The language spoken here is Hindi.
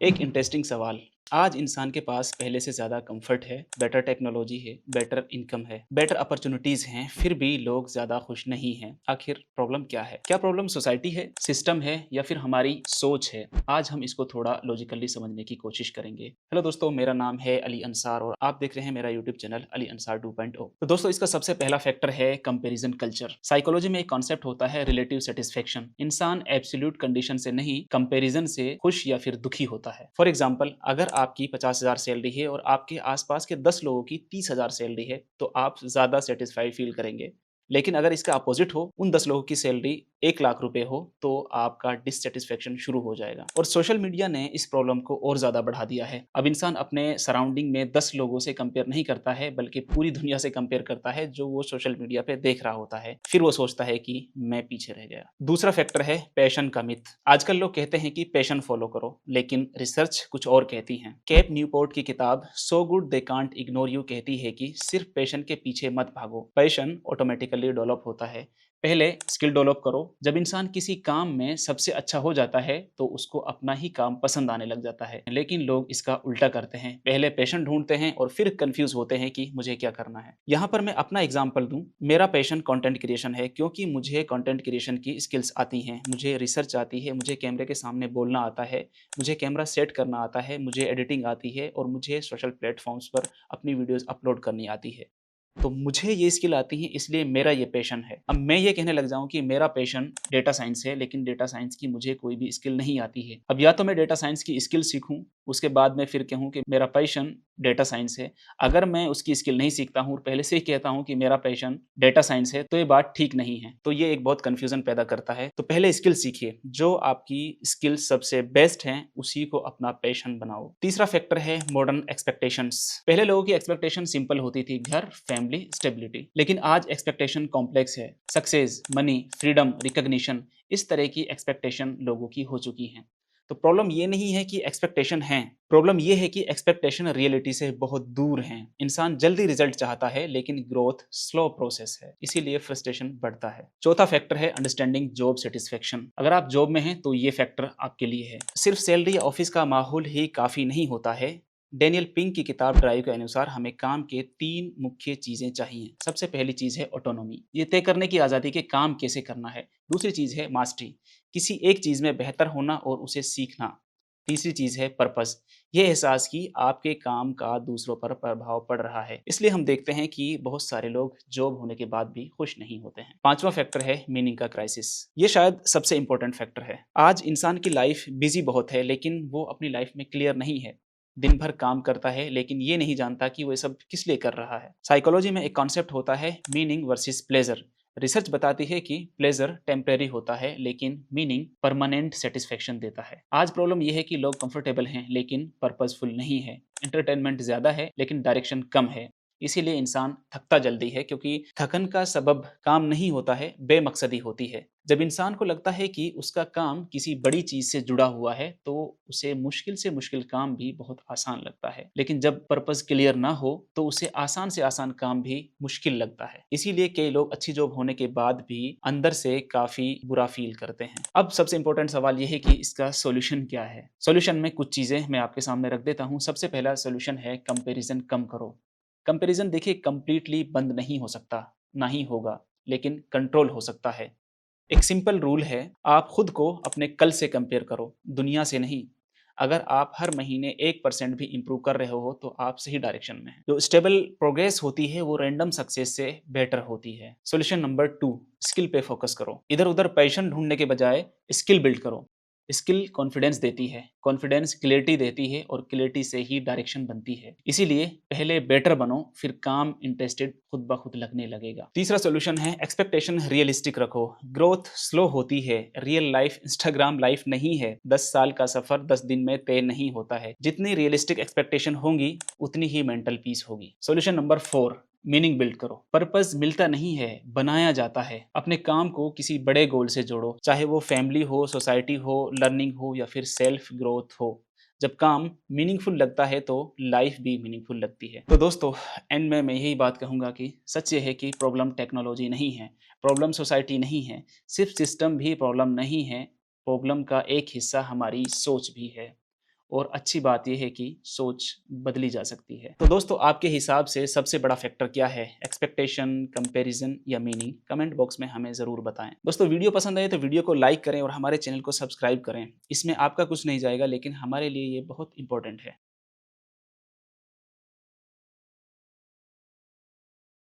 एक इंटरेस्टिंग सवाल। आज इंसान के पास पहले से ज़्यादा कंफर्ट है, बेटर टेक्नोलॉजी है, बेटर इनकम है, बेटर अपॉर्चुनिटीज़ हैं, फिर भी लोग ज़्यादा खुश नहीं हैं। आखिर प्रॉब्लम क्या है? क्या प्रॉब्लम सोसाइटी है, सिस्टम है या फिर हमारी सोच है? आज हम इसको थोड़ा लॉजिकली समझने की कोशिश करेंगे। हेलो दोस्तों, मेरा नाम है अली अंसार और आप देख रहे हैं मेरा यूट्यूब चैनल अली अंसार 2.0। तो दोस्तों, इसका सबसे पहला फैक्टर है कंपैरिजन कल्चर। साइकोलॉजी में एक कॉन्सेप्ट होता है रिलेटिव सेटिस्फेक्शन। इंसान एब्सोल्यूट कंडीशन से नहीं, कंपैरिजन से खुश या फिर दुखी होता है। फॉर एग्जाम्पल, अगर आपकी 50,000 सैलरी है और आपके आसपास के 10 लोगों की 30,000 सैलरी है, तो आप ज़्यादा सेटिस्फाइड फील करेंगे। लेकिन अगर इसका अपोजिट हो, उन 10 लोगों की सैलरी 1 लाख रुपए हो, तो आपका डिससैटिस्फैक्शन शुरू हो जाएगा। और सोशल मीडिया ने इस प्रॉब्लम को और ज़्यादा बढ़ा दिया है। अब इंसान अपने सराउंडिंग में 10 लोगों से कंपेयर नहीं करता है, बल्कि पूरी दुनिया से कंपेयर करता है, जो वो सोशल मीडिया पे देख रहा होता है। फिर वो सोचता है कि मैं पीछे रह गया। दूसरा फैक्टर है पैशन का मिथ। आजकल लोग कहते हैं कि पैशन फॉलो करो, लेकिन रिसर्च कुछ और कहती है। कैप न्यूपोर्ट की किताब so good they can't ignore you कहती है कि सिर्फ पैशन के पीछे मत भागो, पैशन ऑटोमेटिकली डेवलप होता है। पहले स्किल डेवलप करो। जब इंसान किसी काम में सबसे अच्छा हो जाता है, तो उसको अपना ही काम पसंद आने लग जाता है। लेकिन लोग इसका उल्टा करते हैं, पहले पैशन ढूंढते हैं और फिर कंफ्यूज होते हैं कि मुझे क्या करना है। यहाँ पर मैं अपना एग्जांपल दूं। मेरा पैशन कंटेंट क्रिएशन है, क्योंकि मुझे कंटेंट क्रिएशन की स्किल्स आती हैं, मुझे रिसर्च आती है, मुझे कैमरे के सामने बोलना आता है, मुझे कैमरा सेट करना आता है, मुझे एडिटिंग आती है और मुझे सोशल प्लेटफॉर्म्स पर अपनी वीडियोस अपलोड करनी आती है। तो मुझे ये स्किल आती है, इसलिए मेरा ये पैशन है। अब मैं ये कहने लग जाऊँ कि मेरा पैशन डेटा साइंस है, लेकिन डेटा साइंस की मुझे कोई भी स्किल नहीं आती है। अब या तो मैं डेटा साइंस की स्किल सीखूँ, उसके बाद मैं फिर कहूँ कि मेरा पैशन डेटा साइंस है। अगर मैं उसकी स्किल नहीं सीखता हूँ और पहले से ही कहता हूँ कि मेरा पैशन डेटा साइंस है, तो ये बात ठीक नहीं है। तो ये एक बहुत कन्फ्यूज़न पैदा करता है। तो पहले स्किल सीखिए, जो आपकी स्किल सबसे बेस्ट हैं, उसी को अपना पैशन बनाओ। तीसरा फैक्टर है मॉडर्न एक्सपेक्टेशंस। पहले लोगों की एक्सपेक्टेशन सिंपल होती थी, घर, फैमिली, स्टेबिलिटी। लेकिन आज एक्सपेक्टेशन कॉम्प्लेक्स है। सक्सेस, मनी, फ्रीडम, रिकॉग्निशन, इस तरह की एक्सपेक्टेशन लोगों की हो चुकी हैं। तो प्रॉब्लम ये नहीं है कि एक्सपेक्टेशन है, प्रॉब्लम ये है कि एक्सपेक्टेशन रियलिटी से बहुत दूर हैं। इंसान जल्दी रिजल्ट चाहता है, लेकिन ग्रोथ स्लो प्रोसेस है, इसीलिए फ्रस्ट्रेशन बढ़ता है। चौथा फैक्टर है अंडरस्टैंडिंग जॉब सेटिस्फेक्शन। अगर आप जॉब में हैं, तो ये फैक्टर आपके लिए है। सिर्फ सैलरी या ऑफिस का माहौल ही काफी नहीं होता है। डेनियल पिंक की किताब ड्राइव के अनुसार हमें काम के 3 मुख्य चीजें चाहिए। सबसे पहली चीज है ऑटोनॉमी, ये तय करने की आजादी कि काम कैसे करना है। दूसरी चीज है मास्टरी, किसी एक चीज में बेहतर होना और उसे सीखना। तीसरी चीज है पर्पस, ये एहसास कि आपके काम का दूसरों पर प्रभाव पड़ रहा है। इसलिए हम देखते हैं कि बहुत सारे लोग जॉब होने के बाद भी खुश नहीं होते हैं। पांचवा फैक्टर है मीनिंग का क्राइसिस। ये शायद सबसे इंपॉर्टेंट फैक्टर है। आज इंसान की लाइफ बिजी बहुत है, लेकिन वो अपनी लाइफ में क्लियर नहीं है। दिन भर काम करता है, लेकिन ये नहीं जानता कि वो सब किस लिए कर रहा है। साइकोलॉजी में एक कॉन्सेप्ट होता है मीनिंग वर्सेस प्लेजर। रिसर्च बताती है कि प्लेजर टेम्परेरी होता है, लेकिन मीनिंग परमानेंट सेटिस्फेक्शन देता है। आज प्रॉब्लम यह है कि लोग कंफर्टेबल हैं, लेकिन पर्पसफुल नहीं है। एंटरटेनमेंट ज्यादा है, लेकिन डायरेक्शन कम है। इसीलिए इंसान थकता जल्दी है, क्योंकि थकन का सबब काम नहीं होता है, बेमकसदी होती है। जब इंसान को लगता है कि उसका काम किसी बड़ी चीज से जुड़ा हुआ है, तो उसे मुश्किल से मुश्किल काम भी बहुत आसान लगता है। लेकिन जब पर्पस क्लियर ना हो, तो उसे आसान से आसान काम भी मुश्किल लगता है। इसीलिए कई लोग अच्छी जॉब होने के बाद भी अंदर से काफी बुरा फील करते हैं। अब सबसे इंपॉर्टेंट सवाल यह है कि इसका सॉल्यूशन क्या है। सॉल्यूशन में कुछ चीजें मैं आपके सामने रख देता हूँ। सबसे पहला सॉल्यूशन है कंपैरिजन कम करो। कंपैरिजन देखिए कंप्लीटली बंद नहीं हो सकता, ना ही होगा, लेकिन कंट्रोल हो सकता है। एक सिंपल रूल है, आप खुद को अपने कल से कंपेयर करो, दुनिया से नहीं। अगर आप हर महीने 1% भी इंप्रूव कर रहे हो, तो आप सही डायरेक्शन में हैं। जो स्टेबल प्रोग्रेस होती है, वो रैंडम सक्सेस से बेटर होती है। सॉल्यूशन नंबर 2, स्किल पे फोकस करो। इधर उधर पैशन ढूंढने के बजाय स्किल बिल्ड करो। स्किल कॉन्फिडेंस देती है, कॉन्फिडेंस क्लियरिटी देती है और क्लियरिटी से ही डायरेक्शन बनती है। इसीलिए पहले बेटर बनो, फिर काम इंटरेस्टेड खुद ब खुद लगने लगेगा। तीसरा सॉल्यूशन है एक्सपेक्टेशन रियलिस्टिक रखो। ग्रोथ स्लो होती है, रियल लाइफ इंस्टाग्राम लाइफ नहीं है। 10 साल का सफर 10 दिन में तय नहीं होता है। जितनी रियलिस्टिक एक्सपेक्टेशन होंगी, उतनी ही मेंटल पीस होगी। सॉल्यूशन नंबर 4, मीनिंग बिल्ड करो। पर्पस मिलता नहीं है, बनाया जाता है। अपने काम को किसी बड़े गोल से जोड़ो, चाहे वो फैमिली हो, सोसाइटी हो, लर्निंग हो या फिर सेल्फ ग्रोथ हो। जब काम मीनिंगफुल लगता है, तो लाइफ भी मीनिंगफुल लगती है। तो दोस्तों, एंड में मैं यही बात कहूंगा कि सच ये है कि प्रॉब्लम टेक्नोलॉजी नहीं है, प्रॉब्लम सोसाइटी नहीं है, सिर्फ सिस्टम भी प्रॉब्लम नहीं है। प्रॉब्लम का एक हिस्सा हमारी सोच भी है। और अच्छी बात ये है कि सोच बदली जा सकती है। तो दोस्तों आपके हिसाब से सबसे बड़ा फैक्टर क्या है? एक्सपेक्टेशन, कंपैरिजन या मीनिंग? कमेंट बॉक्स में हमें ज़रूर बताएँ। दोस्तों वीडियो पसंद आए तो वीडियो को लाइक करें और हमारे चैनल को सब्सक्राइब करें। इसमें आपका कुछ नहीं जाएगा लेकिन हमारे लिए ये बहुत इंपॉर्टेंट है।